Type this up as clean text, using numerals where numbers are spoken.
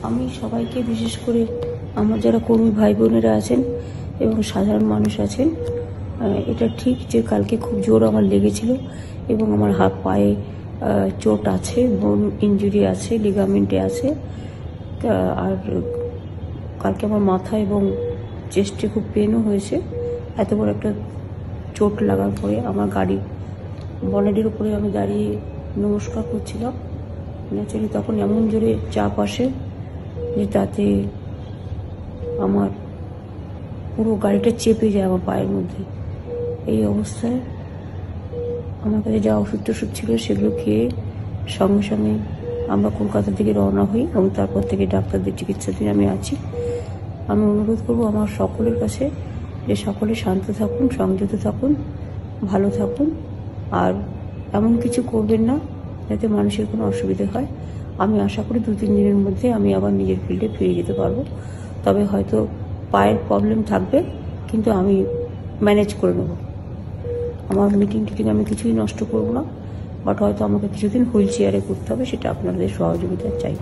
আমি সবাইকে, বিশেষ করে আমার যারা কর্মী ভাই বোনেরা আছেন এবং সাধারণ মানুষ আছেন, এটা ঠিক যে কালকে খুব জোর আমার লেগেছিল এবং আমার হাত পায়ে চোট আছে, বোন ইঞ্জুরি আছে, লিগামেন্টে আছে। আর কালকে আমার মাথা এবং চেস্টে খুব পেনও হয়েছে। এত বড় একটা চোট লাগার পরে আমার গাড়ি বনেটের উপরে আমি দাঁড়িয়ে নমস্কার করছিলাম। ন্যাচারালি তখন এমন জোরে চাপ আসে যে তাতে আমার পুরো গাড়িটা চেপে যায় আমার পায়ের মধ্যে। এই অবস্থায় আমার কাছে যা ওষুধ টষুধ ছিল সেগুলো খেয়ে সঙ্গে সঙ্গে আমরা কলকাতার দিকে রওনা হই এবং তারপর থেকে ডাক্তারদের চিকিৎসাধীন আমি আছি। আমি অনুরোধ করব আমার সকলের কাছে যে সকলে শান্ত থাকুন, সংযত থাকুন, ভালো থাকুন, আর এমন কিছু করবেন না যাতে মানুষের কোনো অসুবিধা হয়। আমি আশা করি 2-3 দিনের মধ্যে আমি আবার নিজের ফিল্ডে ফিরে যেতে পারবো। তবে হয়তো পায়ের প্রবলেম থাকবে, কিন্তু আমি ম্যানেজ করে নেব। আমার মিটিং আমি কিছুই নষ্ট করব না, বাট হয়তো আমাকে কিছুদিন হুইল চেয়ারে করতে হবে, সেটা আপনাদের সহযোগিতা চাইব।